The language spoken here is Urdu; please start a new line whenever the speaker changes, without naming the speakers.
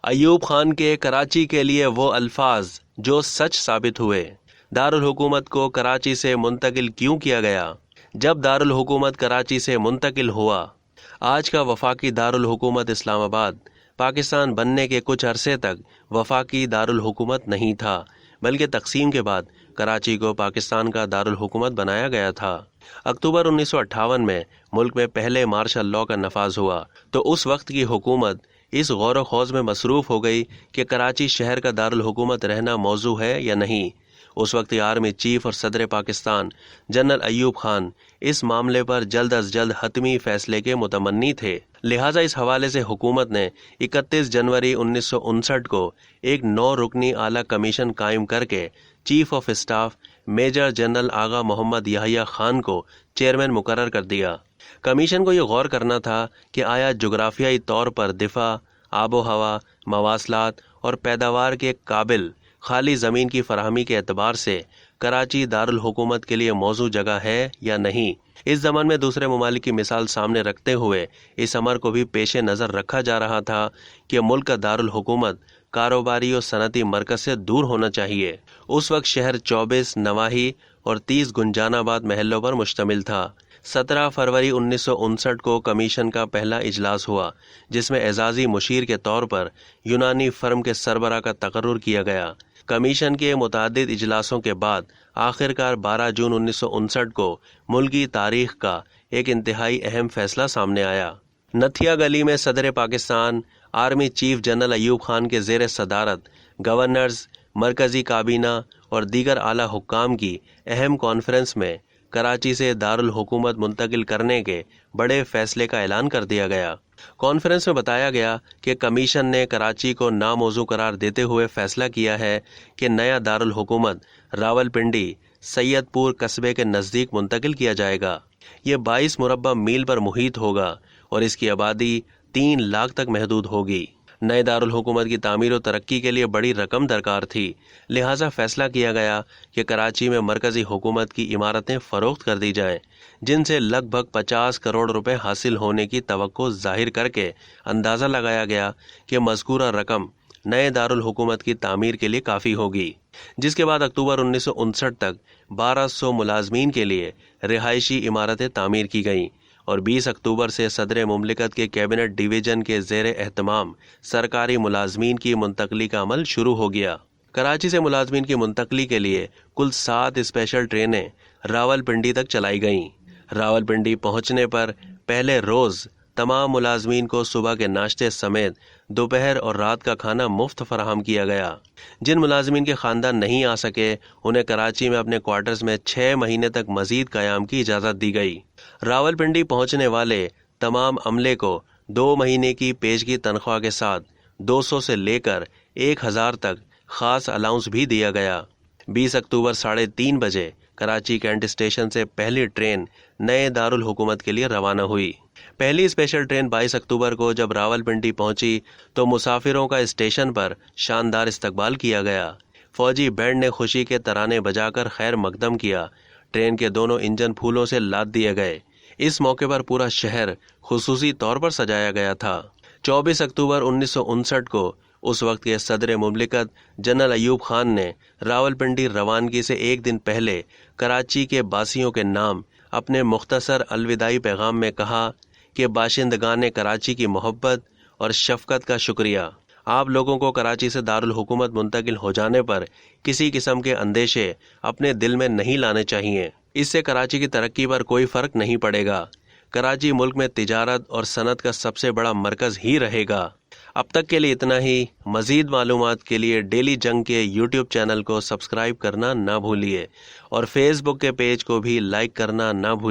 ایوب خان کے کراچی کے لیے وہ الفاظ جو سچ ثابت ہوئے۔ دارالحکومت کو کراچی سے منتقل کیوں کیا گیا؟ جب دارالحکومت کراچی سے منتقل ہوا، آج کا وفاقی دارالحکومت اسلام آباد پاکستان بننے کے کچھ عرصے تک وفاقی دارالحکومت نہیں تھا، بلکہ تقسیم کے بعد کراچی کو پاکستان کا دارالحکومت بنایا گیا تھا۔ اکتوبر 1958 میں ملک میں پہلے مارشل لاء کا نفاذ ہوا تو اس وقت کی حکومت اس غور و خوض میں مصروف ہو گئی کہ کراچی شہر کا دارالحکومت رہنا موضوع ہے یا نہیں۔ اس وقت آرمی چیف اور صدر پاکستان جنرل ایوب خان اس معاملے پر جلد از جلد حتمی فیصلے کے متمنی تھے، لہٰذا اس حوالے سے حکومت نے 31 جنوری 1959 کو ایک 9 رکنی اعلیٰ کمیشن قائم کر کے chief of staff major general Agha Muhammad Yahya Khan کو چیئرمین مقرر کر دیا۔ کمیشن کو یہ غور کرنا تھا کہ آیا جغرافیائی طور پر دفاع، آب و ہوا، مواصلات اور پیداوار کے قابل خالی زمین کی فراہمی کے اعتبار سے کراچی دارالحکومت کے لیے موزوں جگہ ہے یا نہیں۔ اس زمان میں دوسرے ممالک کی مثال سامنے رکھتے ہوئے اس امر کو بھی پیش نظر رکھا جا رہا تھا کہ ملک کا دارالحکومت کاروباری اور صنعتی مرکز سے دور ہونا چاہیے۔ اس وقت شہر 24 نواحی اور 30 گنجان آباد محلوں پر مشتمل تھا۔ 17 فروری 1959 کو کمیشن کا پہلا اجلاس ہوا، جس میں اعزازی مشیر کے طور پر یونانی فرم کے سربراہ کا تقرر کیا گیا۔ کمیشن کے متعدد اجلاسوں کے بعد آخرکار 12 جون 1959 کو ملکی تاریخ کا ایک انتہائی اہم فیصلہ سامنے آیا۔ نتھیا گلی میں صدر Pakistan army chief general Ayub Khan کے زیر صدارت گورنرز، مرکزی کابینہ اور دیگر اعلیٰ حکام کی اہم کانفرنس میں کراچی سے دارالحکومت منتقل کرنے کے بڑے فیصلے کا اعلان کر دیا گیا۔ کانفرنس میں بتایا گیا کہ کمیشن نے کراچی کو ناموزوں قرار دیتے ہوئے فیصلہ کیا ہے کہ نیا دارالحکومت راولپنڈی سید پور قصبے کے نزدیک منتقل کیا جائے گا۔ یہ 22 مربع میل پر محیط ہوگا اور اس کی آبادی 3 لاکھ تک محدود ہوگی۔ نئے دارالحکومت کی تعمیر و ترقی کے لیے بڑی رقم درکار تھی، لہٰذا فیصلہ کیا گیا کہ کراچی میں مرکزی حکومت کی عمارتیں فروخت کر دی جائیں، جن سے لگ بھگ 50 کروڑ روپے حاصل ہونے کی توقع ظاہر کر کے اندازہ لگایا گیا کہ مذکورہ رقم نئے دارالحکومت کی تعمیر کے لیے کافی ہوگی، جس کے بعد اکتوبر 1959 تک 1200 ملازمین کے لیے رہائشی عمارتیں تعمیر کی گئیں اور 20 اکتوبر سے صدر مملکت کے کیبنٹ ڈویژن کے زیر اہتمام سرکاری ملازمین کی منتقلی کا عمل شروع ہو گیا۔ کراچی سے ملازمین کی منتقلی کے لیے کل 7 اسپیشل ٹرینیں راولپنڈی تک چلائی گئیں۔ راولپنڈی پہنچنے پر پہلے روز تمام ملازمین کو صبح کے ناشتے سمیت دوپہر اور رات کا کھانا مفت فراہم کیا گیا۔ جن ملازمین کے خاندان نہیں آ سکے، انہیں کراچی میں اپنے کوارٹرز میں 6 مہینے تک مزید قیام کی اجازت دی گئی۔ راولپنڈی پہنچنے والے تمام عملے کو 2 مہینے کی پیشگی تنخواہ کے ساتھ 200 سے لے کر 1000 تک خاص الاؤنس بھی دیا گیا۔ 20 اکتوبر 3:30 بجے کراچی کینٹ اسٹیشن سے پہلی ٹرین نئے دارالحکومت کے لیے روانہ ہوئی۔ پہلی اسپیشل ٹرین 22 اکتوبر کو جب راولپنڈی پہنچی تو مسافروں کا اسٹیشن پر شاندار استقبال کیا گیا۔ فوجی بینڈ نے خوشی کے ترانے بجا کر خیر مقدم کیا۔ ٹرین کے دونوں انجن پھولوں سے لاد دیے گئے۔ اس موقع پر پورا شہر خصوصی طور پر سجایا گیا تھا۔ 24 اکتوبر 1959 کو اس وقت کے صدر مملکت جنرل ایوب خان نے راولپنڈی روانگی سے ایک دن پہلے کراچی کے باسیوں کے نام اپنے مختصر الوداعی پیغام میں کہا کہ باشندگان کراچی کی محبت اور شفقت کا شکریہ۔ آپ لوگوں کو کراچی سے دارالحکومت منتقل ہو جانے پر کسی قسم کے اندیشے اپنے دل میں نہیں لانے چاہیے۔ اس سے کراچی کی ترقی پر کوئی فرق نہیں پڑے گا۔ کراچی ملک میں تجارت اور صنعت کا سب سے بڑا مرکز ہی رہے گا۔ اب تک کے لیے اتنا ہی۔ مزید معلومات کے لیے ڈیلی جنگ کے یوٹیوب چینل کو سبسکرائب کرنا نہ بھولیے اور فیس بک کے پیج کو بھی لائک کرنا نہ بھولیے۔